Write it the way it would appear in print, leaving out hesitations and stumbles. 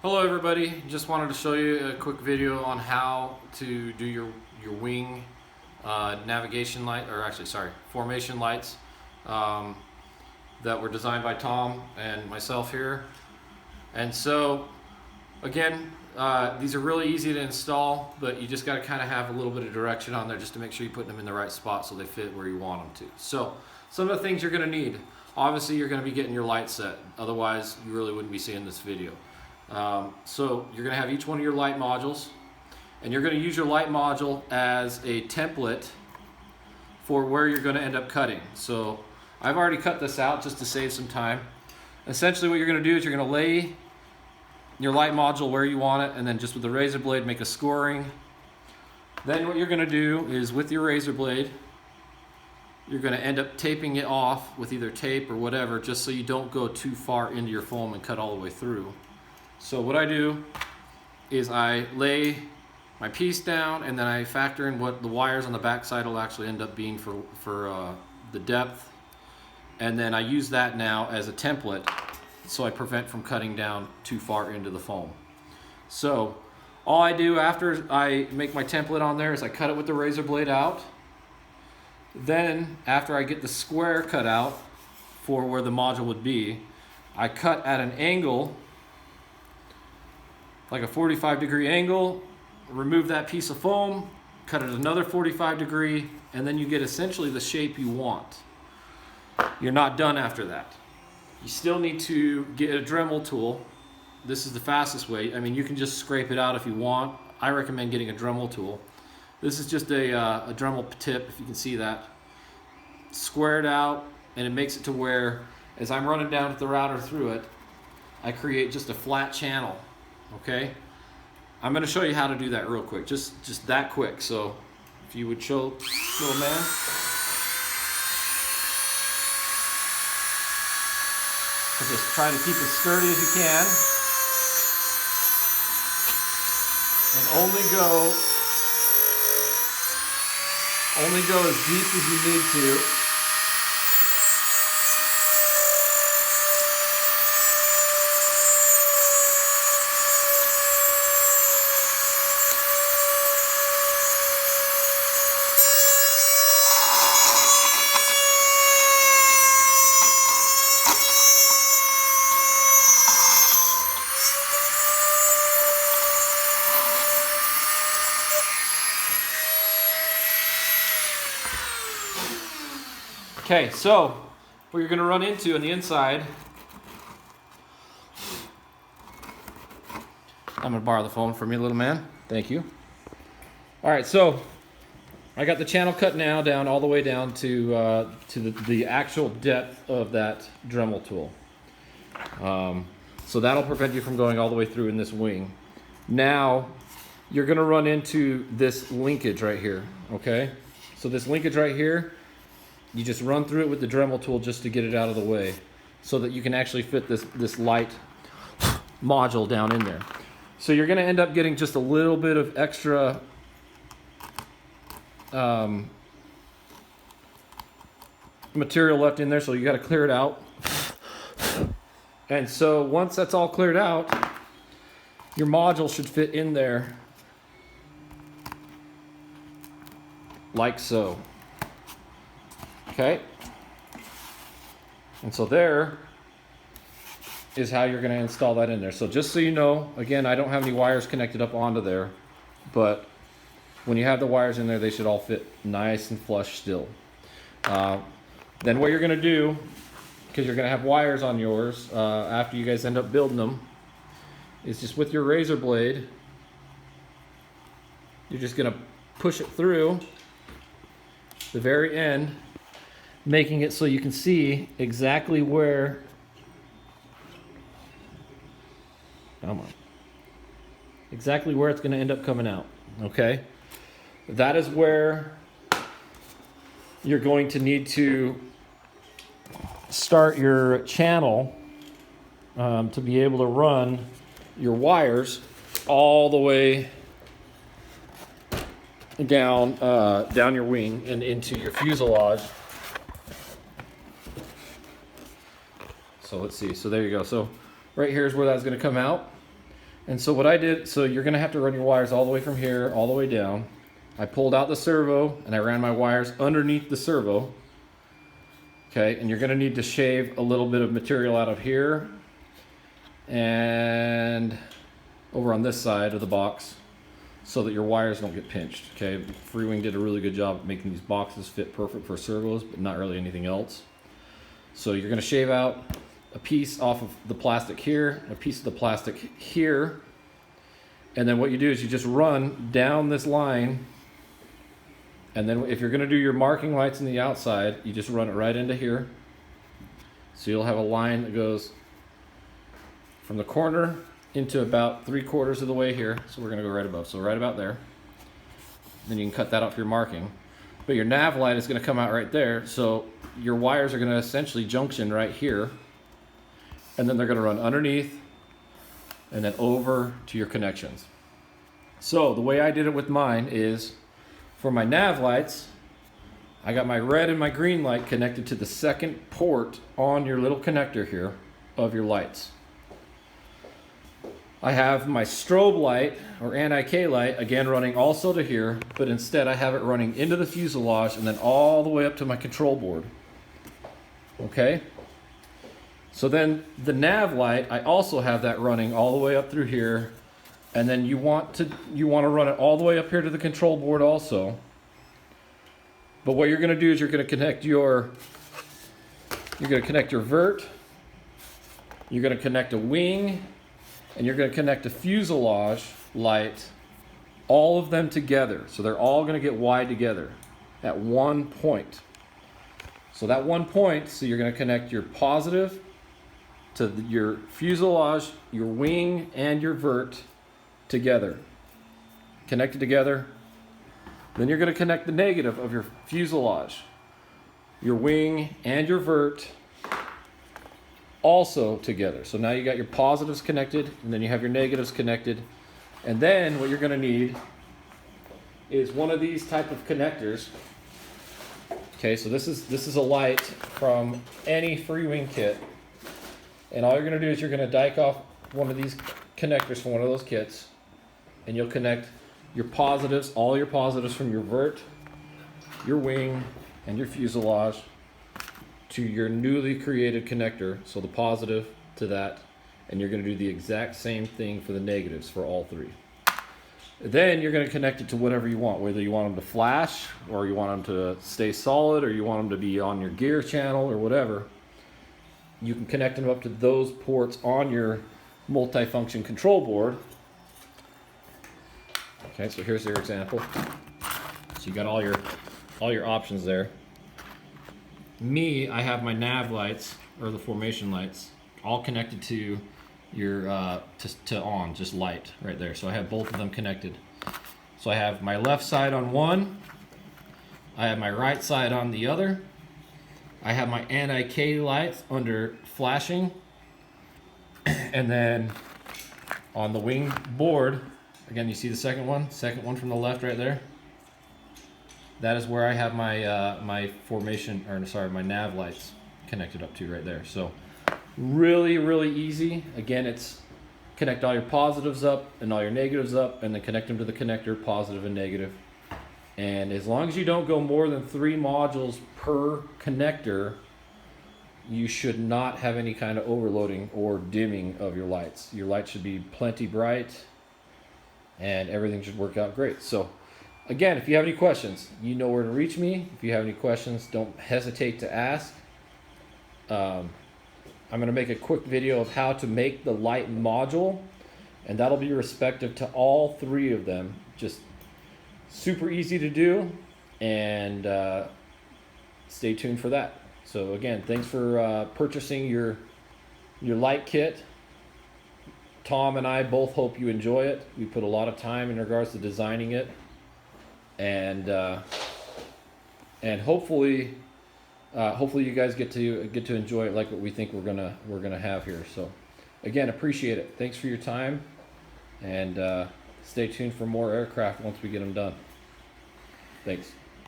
Hello everybody, just wanted to show you a quick video on how to do your wing navigation light, or actually sorry, formation lights that were designed by Tom and myself here. And so again, these are really easy to install, but you just got to kind of have a little bit of direction on there just to make sure you put them in the right spot so they fit where you want them to. So some of the things you're going to need, obviously you're going to be getting your light set, otherwise you really wouldn't be seeing this video. So you're going to have each one of your light modules, and you're going to use your light module as a template for where you're going to end up cutting. So I've already cut this out just to save some time. Essentially what you're going to do is you're going to lay your light module where you want it, and then just with the razor blade make a scoring. Then what you're going to do is with your razor blade you're going to end up taping it off with either tape or whatever, just so you don't go too far into your foam and cut all the way through. So what I do is I lay my piece down, and then I factor in what the wires on the back side will actually end up being for the depth, and then I use that now as a template so I prevent from cutting down too far into the foam. So all I do after I make my template on there is I cut it with the razor blade out. Then after I get the square cut out for where the module would be, I cut at an angle, like a 45-degree angle, remove that piece of foam, cut it another 45-degree, and then you get essentially the shape you want. You're not done after that. You still need to get a Dremel tool. This is the fastest way. I mean, you can just scrape it out if you want. I recommend getting a Dremel tool. This is just a Dremel tip, if you can see that. Square it out, and it makes it to where, as I'm running down the router through it, I create just a flat channel. Okay, I'm going to show you how to do that real quick, just that quick. So if you would show little man. So just try to keep as sturdy as you can, and only go as deep as you need to. Okay, so what you're going to run into on the inside, I'm going to borrow the phone from you, little man. Thank you. All right, so I got the channel cut now down all the way down to the actual depth of that Dremel tool. So that'll prevent you from going all the way through in this wing. Now you're going to run into this linkage right here. Okay, so this linkage right here, you just run through it with the Dremel tool just to get it out of the way so that you can actually fit this light module down in there. So you're going to end up getting just a little bit of extra material left in there, so you got to clear it out. And so once that's all cleared out, your module should fit in there like so. Okay, and so there is how you're going to install that in there. So just so you know, again, I don't have any wires connected up onto there, but when you have the wires in there, they should all fit nice and flush still. Then what you're going to do, because you're going to have wires on yours after you guys end up building them, is just with your razor blade, you're just going to push it through the very end, making it so you can see exactly where, exactly where it's going to end up coming out. Okay, that is where you're going to need to start your channel to be able to run your wires all the way down your wing and into your fuselage. So let's see. So there you go. So right here is where that's going to come out. And so what I did, so you're gonna have to run your wires all the way from here, all the way down. I pulled out the servo and I ran my wires underneath the servo. Okay, and you're gonna need to shave a little bit of material out of here and over on this side of the box so that your wires don't get pinched. Okay, Freewing did a really good job of making these boxes fit perfect for servos, but not really anything else. So you're gonna shave out a piece off of the plastic here, a piece of the plastic here, and then what you do is you just run down this line, and then if you're gonna do your marking lights on the outside, you just run it right into here. So you'll have a line that goes from the corner into about 3/4 of the way here. So we're gonna go right above, so right about there. Then you can cut that out for your marking. But your nav light is gonna come out right there, so your wires are gonna essentially junction right here, and then they're gonna run underneath and then over to your connections. So the way I did it with mine is, for my nav lights, I got my red and my green light connected to the second port on your little connector here of your lights. I have my strobe light or anti-K light again running also to here, but instead I have it running into the fuselage and then all the way up to my control board. Okay? So then the nav light, I also have that running all the way up through here, and then you want to run it all the way up here to the control board also. But what you're going to do is you're going to connect your vert, you're going to connect a wing, and you're going to connect a fuselage light, all of them together. So they're all going to get wide together at one point. So that one point, so you're going to connect your positive to your fuselage, your wing, and your vert together. Connected together. Then you're going to connect the negative of your fuselage, your wing, and your vert also together. So now you got your positives connected, and then you have your negatives connected. And then what you're going to need is one of these type of connectors. Okay, so this is a light from any Freewing kit. And all you're going to do is you're going to dike off one of these connectors from one of those kits, and you'll connect your positives, all your positives from your vert, your wing, and your fuselage to your newly created connector. So the positive to that, and you're going to do the exact same thing for the negatives for all three. Then you're going to connect it to whatever you want, whether you want them to flash, or you want them to stay solid, or you want them to be on your gear channel, or whatever. You can connect them up to those ports on your multifunction control board. Okay, so here's your example. So you got all your options there. Me, I have my nav lights, or the formation lights, all connected to your to on, just light right there. So I have both of them connected. So I have my left side on one, I have my right side on the other. I have my anti-K lights under flashing, and then on the wing board, again, you see the second one from the left right there. That is where I have my my my nav lights connected up to right there. So really, really easy. Again, it's connect all your positives up and all your negatives up, and then connect them to the connector, positive and negative. And as long as you don't go more than 3 modules per connector, you should not have any kind of overloading or dimming of your lights. Your lights should be plenty bright, and everything should work out great. So again, if you have any questions, you know where to reach me. If you have any questions, don't hesitate to ask. I'm going to make a quick video of how to make the light module, and that'll be respective to all 3 of them. Just super easy to do, and stay tuned for that. So again, thanks for purchasing your light kit. Tom and I both hope you enjoy it. We put a lot of time in regards to designing it, and hopefully you guys get to enjoy it like what we think we're gonna have here. So again, appreciate it. Thanks for your time, and stay tuned for more aircraft once we get them done. Thanks.